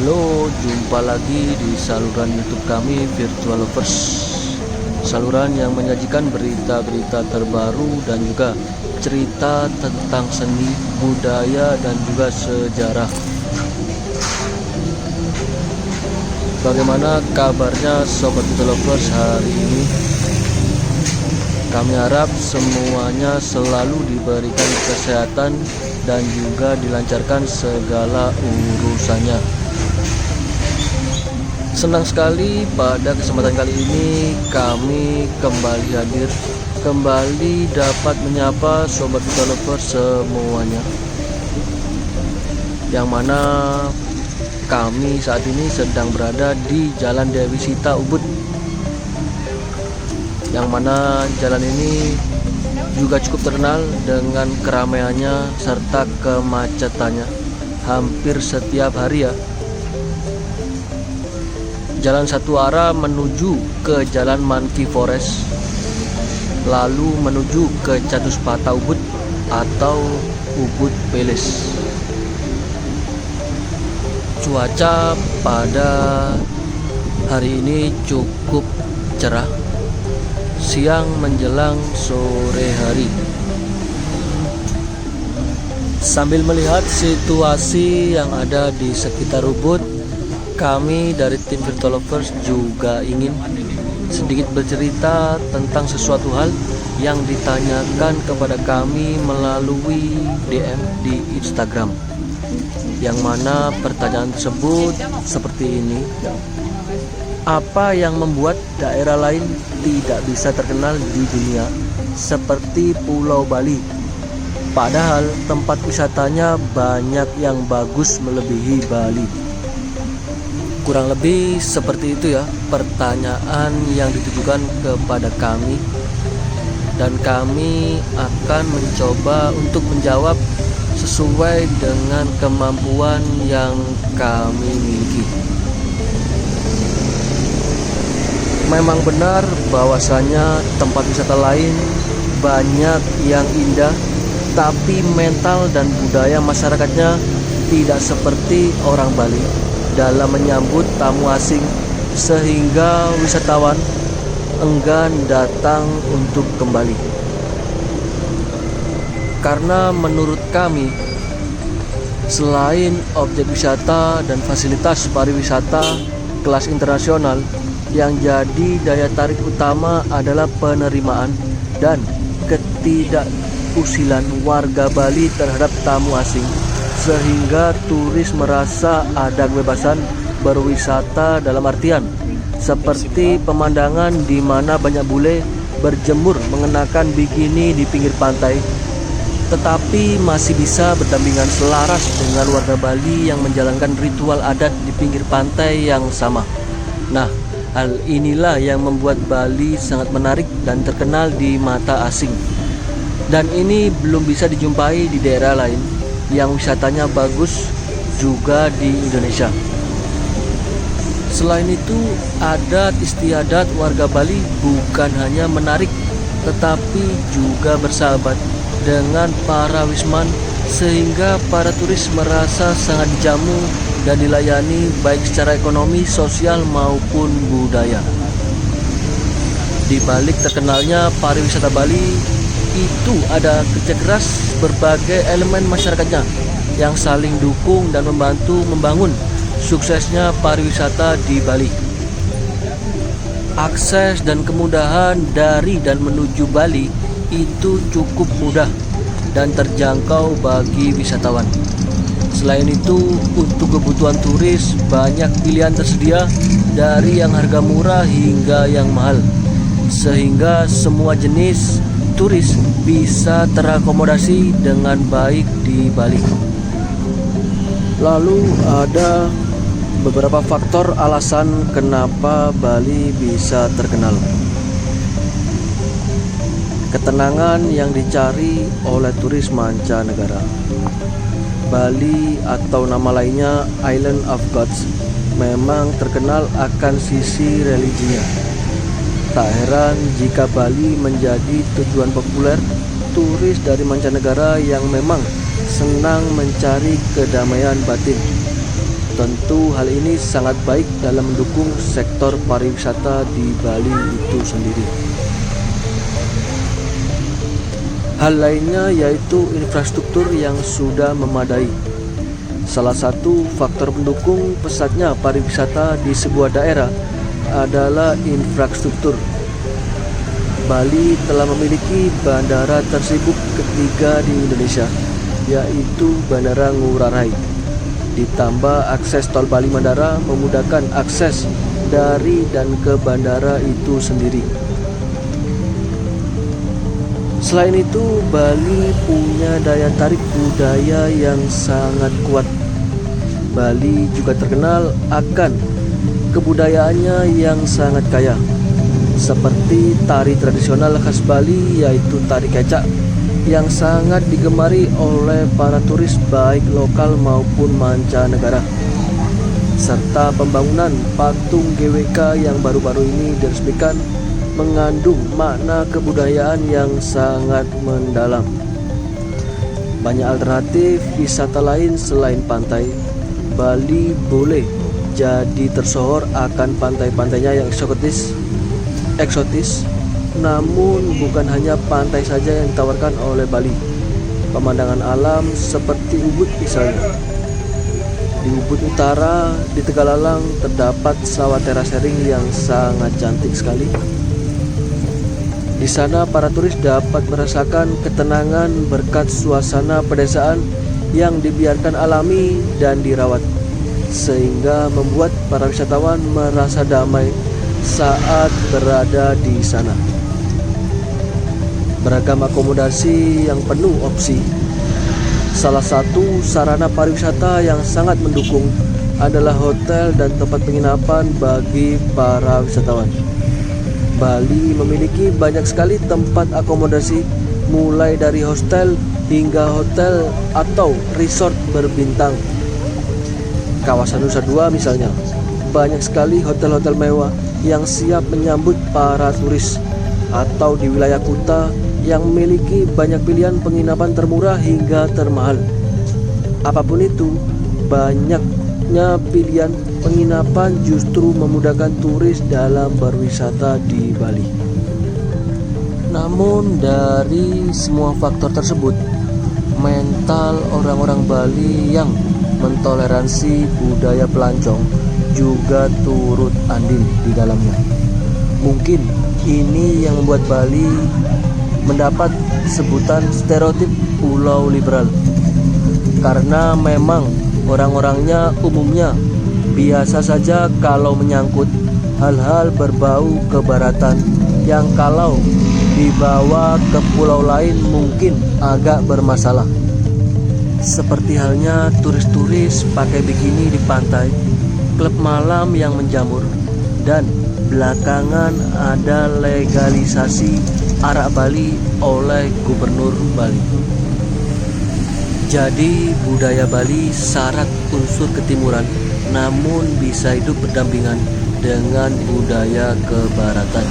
Halo, jumpa lagi di saluran YouTube kami Virtual Lovers. Saluran yang menyajikan berita-berita terbaru dan juga cerita tentang seni, budaya, dan juga sejarah. Bagaimana kabarnya Sobat Virtual Lovers hari ini? Kami harap semuanya selalu diberikan kesehatan dan juga dilancarkan segala urusannya. Senang sekali pada kesempatan kali ini kami kembali hadir, kembali dapat menyapa Sobat Virtual Lovers semuanya, yang mana kami saat ini sedang berada di Jalan Dewi Sita Ubud, yang mana jalan ini juga cukup terkenal dengan keramaiannya serta kemacetannya hampir setiap hari ya. Jalan satu arah menuju ke Jalan Monkey Forest, lalu menuju ke Catuspata Ubud atau Ubud Palace. Cuaca pada hari ini cukup cerah, siang menjelang sore hari. Sambil melihat situasi yang ada di sekitar Ubud, kami dari tim Virtual Lovers juga ingin sedikit bercerita tentang sesuatu hal yang ditanyakan kepada kami melalui DM di Instagram, yang mana pertanyaan tersebut seperti ini: apa yang membuat daerah lain tidak bisa terkenal di dunia seperti Pulau Bali, padahal tempat wisatanya banyak yang bagus melebihi Bali? Kurang lebih seperti itu ya pertanyaan yang ditujukan kepada kami, dan kami akan mencoba untuk menjawab sesuai dengan kemampuan yang kami miliki. Memang benar bahwasanya tempat wisata lain banyak yang indah, tapi mental dan budaya masyarakatnya tidak seperti orang Bali dalam menyambut tamu asing, sehingga wisatawan enggan datang untuk kembali. Karena menurut kami, selain objek wisata dan fasilitas pariwisata kelas internasional, yang jadi daya tarik utama adalah penerimaan dan ketidakusilan warga Bali terhadap tamu asing, sehingga turis merasa ada kebebasan berwisata, dalam artian seperti pemandangan di mana banyak bule berjemur mengenakan bikini di pinggir pantai, tetapi masih bisa berdampingan selaras dengan warga Bali yang menjalankan ritual adat di pinggir pantai yang sama. Nah, hal inilah yang membuat Bali sangat menarik dan terkenal di mata asing, dan ini belum bisa dijumpai di daerah lain yang wisatanya bagus juga di Indonesia. Selain itu, adat istiadat warga Bali bukan hanya menarik, tetapi juga bersahabat dengan para wisman, sehingga para turis merasa sangat dijamu dan dilayani baik secara ekonomi, sosial maupun budaya. Di balik terkenalnya pariwisata Bali itu ada kerja keras berbagai elemen masyarakatnya yang saling dukung dan membantu membangun suksesnya pariwisata di Bali. Akses dan kemudahan dari dan menuju Bali itu cukup mudah dan terjangkau bagi wisatawan. Selain itu, untuk kebutuhan turis banyak pilihan tersedia, dari yang harga murah hingga yang mahal, sehingga semua jenis turis bisa terakomodasi dengan baik di Bali. Lalu ada beberapa faktor alasan kenapa Bali bisa terkenal. Ketenangan yang dicari oleh turis mancanegara. Bali atau nama lainnya Island of Gods memang terkenal akan sisi religinya. Tak heran jika Bali menjadi tujuan populer turis dari mancanegara yang memang senang mencari kedamaian batin. Tentu hal ini sangat baik dalam mendukung sektor pariwisata di Bali itu sendiri. Hal lainnya yaitu infrastruktur yang sudah memadai. Salah satu faktor pendukung pesatnya pariwisata di sebuah daerah adalah infrastruktur. Bali telah memiliki bandara tersibuk ketiga di Indonesia, yaitu Bandara Ngurah Rai. Ditambah akses tol Bali Mandara memudahkan akses dari dan ke bandara itu sendiri. Selain itu, Bali punya daya tarik budaya yang sangat kuat. Bali juga terkenal akan kebudayaannya yang sangat kaya, seperti tari tradisional khas Bali yaitu tari kecak yang sangat digemari oleh para turis baik lokal maupun mancanegara, serta pembangunan patung GWK yang baru-baru ini diresmikan mengandung makna kebudayaan yang sangat mendalam. Banyak alternatif wisata lain selain pantai. Bali boleh jadi tersohor akan pantai-pantainya yang eksotis, namun bukan hanya pantai saja yang ditawarkan oleh Bali. Pemandangan alam seperti Ubud misalnya. Di Ubud Utara, di Tegalalang terdapat sawah terasering yang sangat cantik sekali. Di sana para turis dapat merasakan ketenangan berkat suasana pedesaan yang dibiarkan alami dan dirawat, sehingga membuat para wisatawan merasa damai saat berada di sana. Beragam akomodasi yang penuh opsi. Salah satu sarana pariwisata yang sangat mendukung adalah hotel dan tempat penginapan bagi para wisatawan. Bali memiliki banyak sekali tempat akomodasi, mulai dari hostel hingga hotel atau resort berbintang. Kawasan Nusa Dua misalnya, banyak sekali hotel-hotel mewah yang siap menyambut para turis, atau di wilayah Kuta yang memiliki banyak pilihan penginapan termurah hingga termahal. Apapun itu, banyaknya pilihan penginapan justru memudahkan turis dalam berwisata di Bali. Namun dari semua faktor tersebut, mental orang-orang Bali yang mentoleransi budaya pelancong juga turut andil di dalamnya. Mungkin ini yang membuat Bali mendapat sebutan stereotip pulau liberal, karena memang orang-orangnya umumnya biasa saja kalau menyangkut hal-hal berbau kebaratan yang kalau dibawa ke pulau lain mungkin agak bermasalah. Seperti halnya turis-turis pakai bikini di pantai, klub malam yang menjamur, dan belakangan ada legalisasi arak Bali oleh Gubernur Bali. Jadi budaya Bali syarat unsur ketimuran, namun bisa hidup berdampingan dengan budaya kebaratan.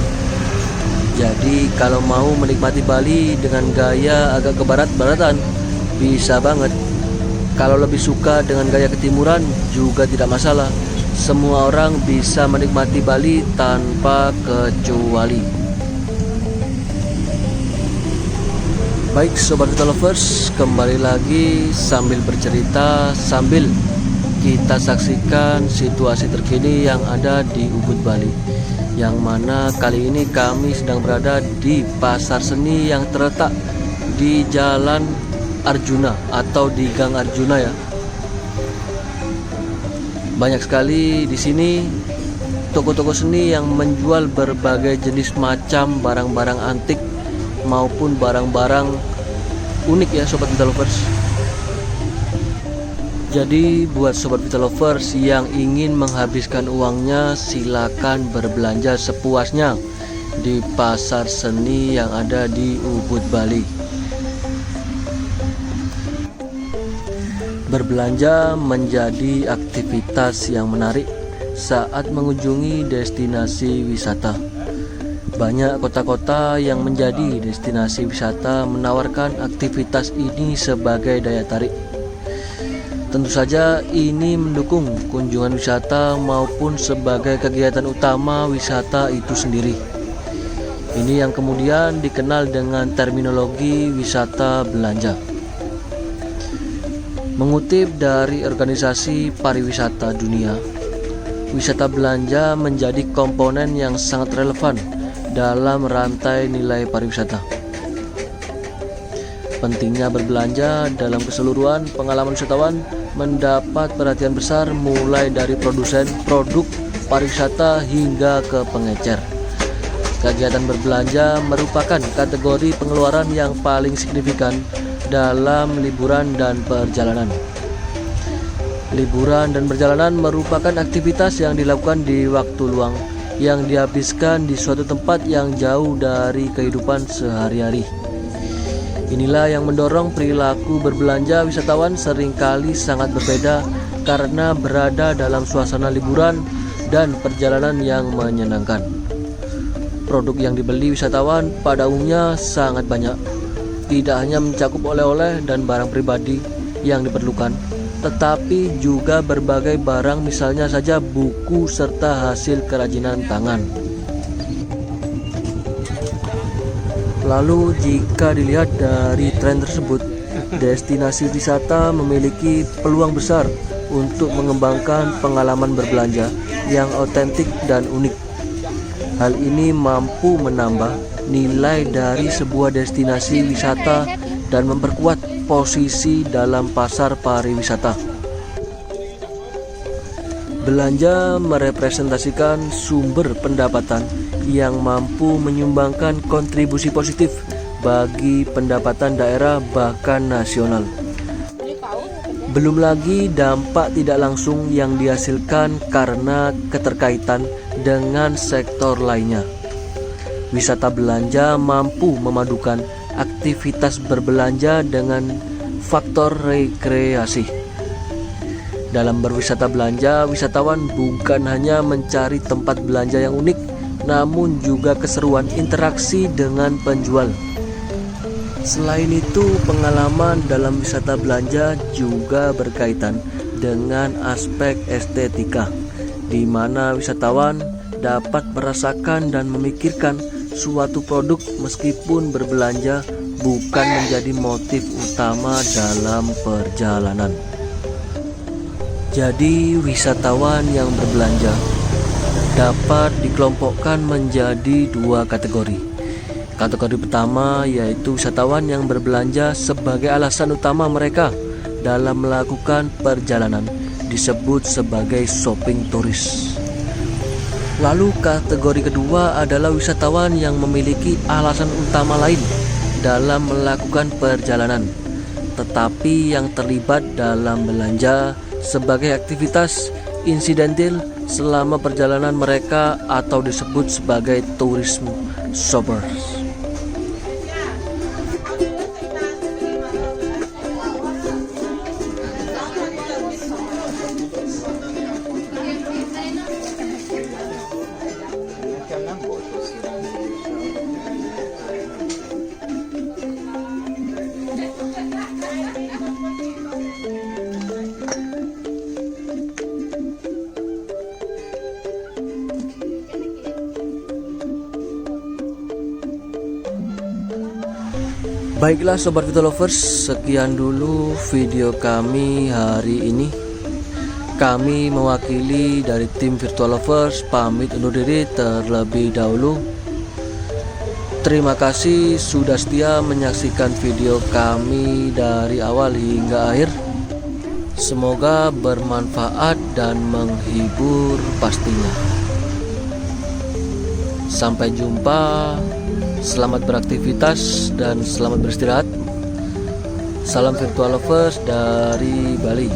Jadi kalau mau menikmati Bali dengan gaya agak kebarat-baratan, bisa banget. Kalau lebih suka dengan gaya ketimuran juga tidak masalah. Semua orang bisa menikmati Bali tanpa kecuali. Baik Sobat Vita Lovers, kembali lagi sambil bercerita, sambil kita saksikan situasi terkini yang ada di Ubud Bali, yang mana kali ini kami sedang berada di pasar seni yang terletak di Jalan Arjuna atau di Gang Arjuna ya. Banyak sekali di sini toko-toko seni yang menjual berbagai jenis macam barang-barang antik maupun barang-barang unik ya Sobat Vita Lovers. Jadi buat Sobat Vita Lovers yang ingin menghabiskan uangnya, silakan berbelanja sepuasnya di pasar seni yang ada di Ubud Bali. Berbelanja menjadi aktivitas yang menarik saat mengunjungi destinasi wisata. Banyak kota-kota yang menjadi destinasi wisata menawarkan aktivitas ini sebagai daya tarik. Tentu saja ini mendukung kunjungan wisata maupun sebagai kegiatan utama wisata itu sendiri. Ini yang kemudian dikenal dengan terminologi wisata belanja. Mengutip dari Organisasi Pariwisata Dunia, wisata belanja menjadi komponen yang sangat relevan dalam rantai nilai pariwisata. Pentingnya berbelanja dalam keseluruhan pengalaman wisatawan mendapat perhatian besar mulai dari produsen produk pariwisata hingga ke pengecer. Kegiatan berbelanja merupakan kategori pengeluaran yang paling signifikan dalam liburan dan perjalanan. Liburan dan perjalanan merupakan aktivitas yang dilakukan di waktu luang yang dihabiskan di suatu tempat yang jauh dari kehidupan sehari-hari. Inilah yang mendorong perilaku berbelanja wisatawan seringkali sangat berbeda karena berada dalam suasana liburan dan perjalanan yang menyenangkan. Produk yang dibeli wisatawan pada umumnya sangat banyak, tidak hanya mencakup oleh-oleh dan barang pribadi yang diperlukan, tetapi juga berbagai barang, misalnya saja buku serta hasil kerajinan tangan. Lalu jika dilihat dari tren tersebut, destinasi wisata memiliki peluang besar untuk mengembangkan pengalaman berbelanja yang otentik dan unik. Hal ini mampu menambah nilai dari sebuah destinasi wisata dan memperkuat posisi dalam pasar pariwisata. Belanja merepresentasikan sumber pendapatan yang mampu menyumbangkan kontribusi positif bagi pendapatan daerah bahkan nasional. Belum lagi dampak tidak langsung yang dihasilkan karena keterkaitan dengan sektor lainnya. Wisata belanja mampu memadukan aktivitas berbelanja dengan faktor rekreasi. Dalam berwisata belanja, wisatawan bukan hanya mencari tempat belanja yang unik, namun juga keseruan interaksi dengan penjual. Selain itu, pengalaman dalam wisata belanja juga berkaitan dengan aspek estetika, di mana wisatawan dapat merasakan dan memikirkan suatu produk meskipun berbelanja bukan menjadi motif utama dalam perjalanan. Jadi, wisatawan yang berbelanja dapat dikelompokkan menjadi dua kategori. Kategori pertama yaitu wisatawan yang berbelanja sebagai alasan utama mereka dalam melakukan perjalanan, disebut sebagai shopping turis. Lalu kategori kedua adalah wisatawan yang memiliki alasan utama lain dalam melakukan perjalanan, tetapi yang terlibat dalam belanja sebagai aktivitas insidental selama perjalanan mereka atau disebut sebagai tourism shoppers. Baiklah Sobat Vito Lovers, sekian dulu video kami hari ini. Kami mewakili dari tim Virtual Lovers pamit undur diri terlebih dahulu. Terima kasih sudah setia menyaksikan video kami dari awal hingga akhir. Semoga bermanfaat dan menghibur pastinya. Sampai jumpa. Selamat beraktivitas dan selamat beristirahat. Salam Virtual Lovers dari Bali.